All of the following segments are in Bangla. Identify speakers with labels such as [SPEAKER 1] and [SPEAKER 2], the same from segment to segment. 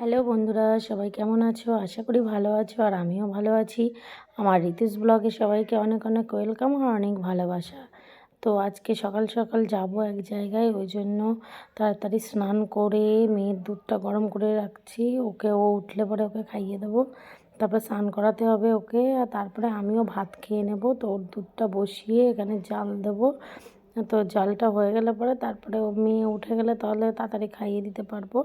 [SPEAKER 1] হ্যালো বন্ধুরা, সবাই কেমন আছো? আশা করি ভালো আছো আর আমিও ভালো আছি। আমার ঋতুস ব্লগে সবাইকে অনেক অনেক ওয়েলকাম আর অনেক ভালোবাসা। তো আজকে সকাল সকাল যাব এক জায়গায়, ওই জন্য তাড়াতাড়ি স্নান করে মেয়ের দুধটা গরম করে রাখছি। ও উঠলে পরে ওকে খাইয়ে দেবো, তারপরে স্নান করাতে হবে ওকে, আর তারপরে আমিও ভাত খেয়ে নেব। তো ওর দুধটা বসিয়ে এখানে জাল দেবো। তো জালটা হয়ে গেলে পরে তারপরে ও মেয়ে উঠে গেলে তাহলে তাড়াতাড়ি খাইয়ে দিতে পারবো।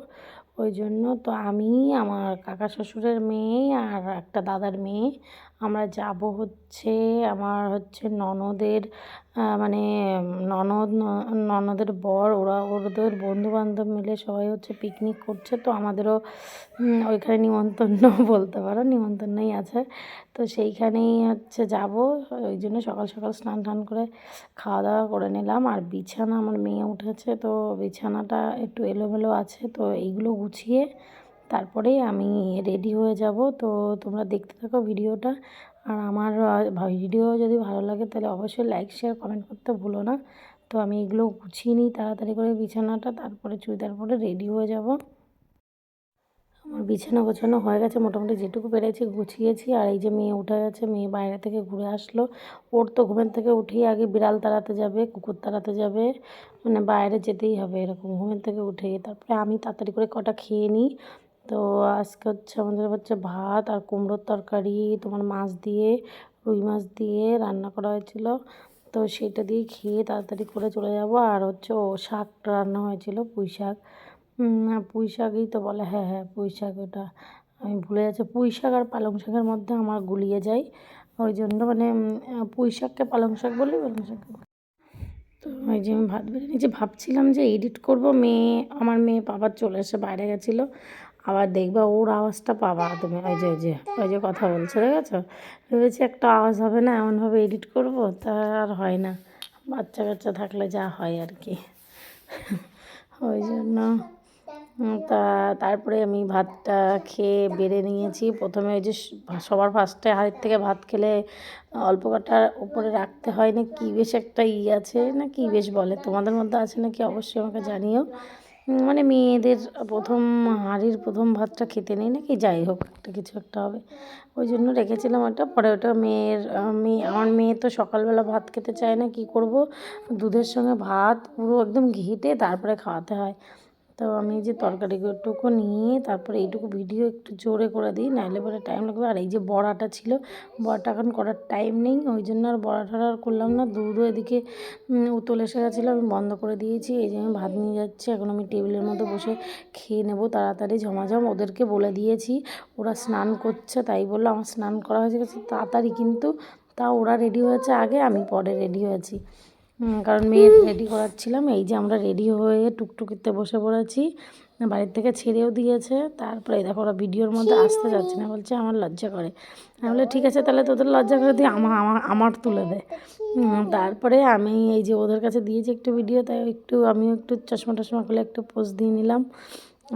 [SPEAKER 1] ওই জন্য তো আমি, আমার কাকা শ্বশুরের মেয়ে আর একটা দাদার মেয়ে আমরা যাব হচ্ছে আমার হচ্ছে ননদের, মানে ননদের বর, ওদের বন্ধুবান্ধব মিলে সবাই হচ্ছে পিকনিক করছে। তো আমাদেরও ওইখানে নিমন্ত্রণ বলতে পারো, নিমন্ত্রণই আছে। তো সেইখানেই হচ্ছে যাব। ওই জন্য সকাল সকাল স্নান টান করে খাওয়া দাওয়া করে নিলাম। আর বিছানা, আমার মেয়ে উঠেছে তো বিছানাটা একটু এলোমেলো আছে, তো এইগুলো গুছিয়ে তারপরেই আমি রেডি হয়ে যাব। তো তোমরা দেখতে থাকো ভিডিওটা। আর আমার ভিডিও যদি ভালো লাগে তাহলে অবশ্যই লাইক শেয়ার কমেন্ট করতে ভুলো না। তো আমি এগুলো গুছিয়ে নিই তাড়াতাড়ি করে বিছানাটা, তারপরে চুড়িদার পরে রেডি হয়ে যাব। আমার বিছানা গোছানো হয়ে গেছে, মোটামুটি যেটুকু পেরেছি গুছিয়েছি। আর এই যে মেয়ে উঠে গেছে, মেয়ে বাইরে থেকে ঘুরে আসলো। ওর তো ঘুমের থেকে উঠেই আগে বিড়াল তাড়াতে যাবে, কুকুর তাড়াতে যাবে, মানে বাইরে যেতেই হবে এরকম ঘুমের থেকে উঠেই। তারপরে আমি তাড়াতাড়ি করে কটা খেয়ে নিই। তো আজকে হচ্ছে আমাদের হচ্ছে ভাত আর কুমড়োর তরকারি, তোমার মাছ দিয়ে, রুই মাছ দিয়ে রান্না করা হয়েছিল। তো সেটা দিয়ে খেয়ে তাড়াতাড়ি করে চলে যাব। আর হচ্ছে ও শাক রান্না হয়েছিল, পুঁই শাক। পুঁই শাকই তো বলে, হ্যাঁ হ্যাঁ পুঁই শাক, ওটা আমি ভুলে যাচ্ছি। পুঁই শাক আর পালং শাকের মধ্যে আমার গুলিয়ে যায়, ওই জন্য মানে পুঁই শাককে পালং শাক বলি, পালং শাক। তো ওই যে আমি ভাত বেড়ে নিয়েছি, ভাবছিলাম যে এডিট করব। আমার মেয়ে আবার চলে এসে বাইরে গেছিলো, আবার দেখবা ওর আওয়াজটা পাবা তুমি। ওই যে কথা বলছে, দেখেছো? ভেবেছি একটা আওয়াজ হবে না, এমনভাবে এডিট করব, তা আর হয় না। বাচ্চা কাচ্চা থাকলে যা হয় আর কি। ওই জন্য তারপরে আমি ভাতটা খেয়ে বেড়ে নিয়েছি। প্রথমে ওই যে সবার ফার্স্টে হাতের থেকে ভাত খেলে অল্প কটার উপরে রাখতে হয় না কি, বেশ একটা আছে না কি বেশ বলে, তোমাদের মধ্যে আছে নাকি অবশ্যই আমাকে জানিও। মানে মেয়েদের প্রথম হাঁড়ির প্রথম ভাতটা খেতে নেই নাকি, যাই হোক একটা কিছু একটা হবে। ওই জন্য রেখেছিলাম ওটা। পরে ওটা আমার মেয়ে তো সকালবেলা ভাত খেতে চায় না, কি করব, দুধের সঙ্গে ভাত পুরো একদম ঘেঁটে তারপরে খাওয়াতে হয়। তো আমি যে তরকারিটুকু নিয়ে তারপরে এইটুকু ভিডিও একটু জোরে করে দিই, নাহলে পরে টাইম লাগবে। আর এই যে বড়াটা ছিল, বড়াটা এখন করার টাইম নেই, ওই জন্য আর বড়াটা আর করলাম না। দুধও এদিকে উতল এসে গেছিলো, আমি বন্ধ করে দিয়েছি। এই যে আমি ভাত নিয়ে যাচ্ছি, এখন আমি টেবিলের মধ্যে বসে খেয়ে নেবো তাড়াতাড়ি ঝমাঝম। ওদেরকে বলে দিয়েছি, ওরা স্নান করছে, তাই বললো আমার স্নান করা হয়ে গেছে তাড়াতাড়ি, কিন্তু তাও ওরা রেডি হয়েছে আগে, আমি পরে রেডি হয়েছি। কারণ মেয়ের রেডি করাচ্ছিলাম। এই যে আমরা রেডি হয়ে টুকটুকিতে বসে পড়েছি, বাড়ির থেকে ছেড়েও দিয়েছে। তারপরে দেখো ওরা ভিডিওর মধ্যে আসতে যাচ্ছে না, বলছে আমার লজ্জা করে। আমি বলে ঠিক আছে তাহলে তোদের লজ্জা করে দিয়ে আমার তুলে দে। তারপরে আমি এই যে ওদের কাছে দিয়েছি একটু ভিডিও, তাই আমিও একটু চশমা টশমা খুলে একটু পোজ দিয়ে নিলাম।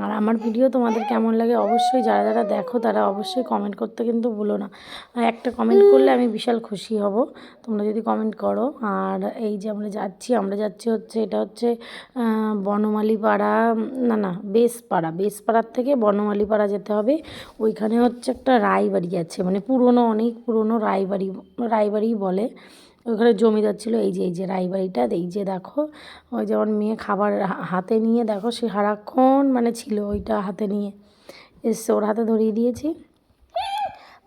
[SPEAKER 1] আর আমার ভিডিও তোমাদের কেমন লাগে অবশ্যই, যারা যারা দেখো তারা অবশ্যই কমেন্ট করতে কিন্তু ভুলো না। একটা কমেন্ট করলে আমি বিশাল খুশি হব, তোমরা যদি কমেন্ট করো। আর এই যে আমরা যাচ্ছি হচ্ছে, এটা হচ্ছে বনমালী পাড়া, না বেসপাড়ার থেকে বনমালী পাড়া যেতে হবে। ওইখানে হচ্ছে একটা রায়বাড়ি আছে, মানে অনেক পুরনো রায়বাড়ি বলে। ওইখানে জমিদার ছিল। এই যে রায়বাড়িটা, এই যে দেখো, ওই যেমন মেয়ে খাবার হাতে নিয়ে, দেখো সে সারাক্ষণ মানে ছিল ওইটা হাতে নিয়ে এসছে, ওর হাতে ধরিয়ে দিয়েছি।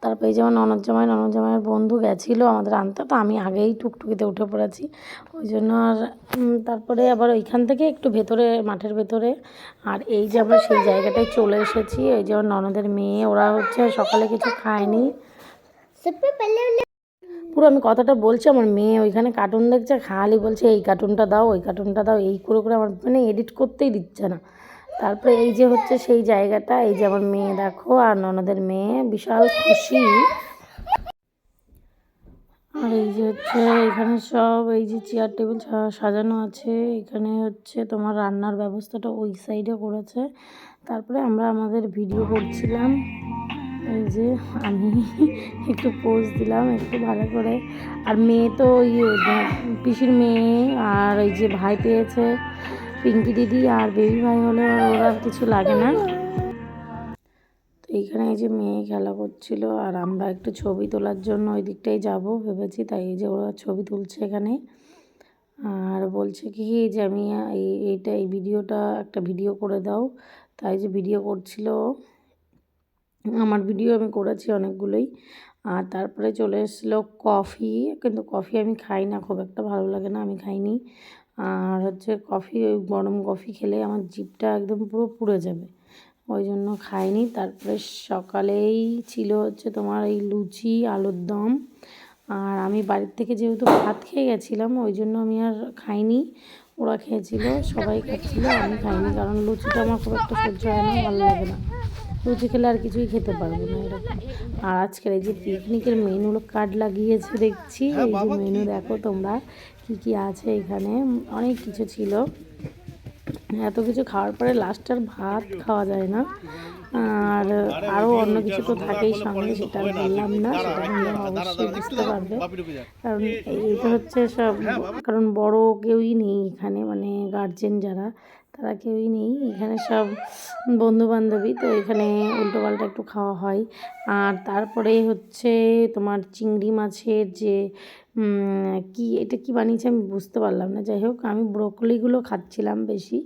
[SPEAKER 1] তারপরে যেমন ননদ জামাইয়ের বন্ধু গেছিলো আমাদের আনতে, তো আমি আগেই টুকটুকিতে উঠে পড়েছি, ওই জন্য। আর তারপরে আবার ওইখান থেকে একটু ভেতরে, মাঠের ভেতরে। আর এই যে আমরা সেই জায়গাটায় চলে এসেছি। এই যে ননদের মেয়ে, ওরা হচ্ছে সকালে কিছু খায়নি। পুরো আমি কথাটা বলছি, আমার মেয়ে ওইখানে কার্টুন দেখছে, খালি বলছে এই কার্টুনটা দাও, ওই কার্টুনটা দাও, এই করে আমার মানে এডিট করতেই দিচ্ছে না। তারপরে এই যে হচ্ছে সেই জায়গাটা, এই যে আমার মেয়ে দেখো, আর ননদের মেয়ে বিশাল খুশি। আর এই যে হচ্ছে এখানে সব এই যে চেয়ার টেবিল সাজানো আছে। এখানে হচ্ছে তোমার রান্নার ব্যবস্থাটা ওই সাইডে করেছে। তারপরে আমরা আমাদের ভিডিও করছিলাম। এই যে আমি একটু পোজ দিলাম একটু ভালো করে। আর মেয়ে তো ওই পিসির মেয়ে, আর ওই যে ভাই পেয়েছে পিঙ্কি দিদি, আর বেবি ভাই হলে ওরা কিছু লাগে না। এইখানে এই যে মেয়ে খেলা করছিল, আর আমরা একটু ছবি তোলার জন্য ওই দিকটাই যাবো ভেবেছি, তাই এই যে ওরা ছবি তুলছে এখানে। আর বলছে কি যে আমি এই ভিডিওটা একটা ভিডিও করে দাও, তাই যে ভিডিও করছিল। আমার ভিডিও আমি করেছি অনেকগুলোই। আর তারপরে চলে এসেছিলো কফি, কিন্তু কফি আমি খাই না, খুব একটা ভালো লাগে না, আমি খাইনি। আর হচ্ছে কফি, ওই গরম কফি খেলে আমার জিভটা একদম পুরো পুড়ে যাবে, ওই জন্য খাইনি। তারপরে সকালেই ছিল হচ্ছে তোমার এই লুচি আলুর দম। আর আমি বাড়ির থেকে যেহেতু ভাত খেয়ে গেছিলাম, ওই জন্য আমি আর খাইনি, ওরা খেয়েছিল, সবাই খাচ্ছিল, আমি খাইনি, কারণ লুচিটা আমার খুব একটা সহ্য হয় না, ভালো লাগে না, লুচি খেলে আর কিছুই খেতে পারবো না এরকম। আর আজকের এই যে পিকনিকের মেনু কার্ড লাগিয়েছে দেখছি, এই যে মেনু দেখো তোমরা কি কি আছে এখানে, অনেক কিছু ছিল। এত কিছু খাওয়ার পরে লাস্ট আর ভাত খাওয়া যায় না, আর আরও অন্য কিছু তো থাকেই সঙ্গে, সেটা আর বললাম না, সেটা তোমরা অবশ্যই বুঝতে পারবে। কারণ এইটা হচ্ছে সব, কারণ বড় কেউই নেই এখানে, মানে গার্জেন যারা, তারা কেউই নেই এখানে, সব বন্ধুবান্ধবী, তো এখানে উল্টোপাল্টা একটু খাওয়া হয়। আর তারপরে হচ্ছে তোমার চিংড়ি মাছের যে কি এটা কি বানিয়েছে আমি বুঝতে পারলাম না, যাই হোক আমি ব্রোকলিগুলো খাচ্ছিলাম বেশি।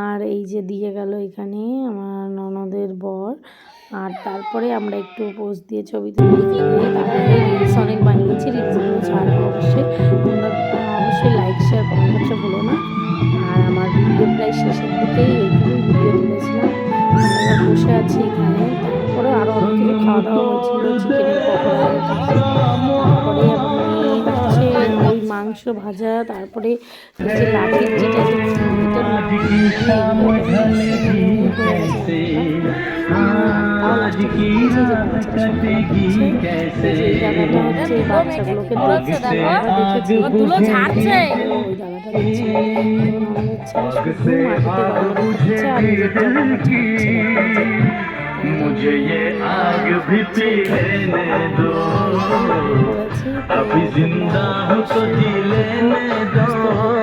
[SPEAKER 1] আর এই যে দিয়ে গেল এখানে আমার ননদের বর। আর তারপরে আমরা একটু পোজ দিয়ে ছবি তুলে তারপরে রিলস অনেক বানিয়েছি, রিলসগুলো ছাড়বো অবশ্যই, তোমরা অবশ্যই লাইক শেয়ার কমেন্ট করতে ভুলো না। আর আমার ভিডিও প্রায় শেষের দিকেই এইটুকুই ভিডিও তুলেছিলাম, আমরা এবার বসে আছি এখানে। তারপরে আরও অনেক কিছু খাওয়া দাওয়া হয়েছিল, চিকেনের পকোড়া, তারপরে হচ্ছে ওই মাংস ভাজা, তারপরে এই যে লাঠির যেটা বাচ্চাগুলোকে
[SPEAKER 2] मुझे ये आग भी पी लेने दो, अभी जिंदा हूँ तो जी लेने दो।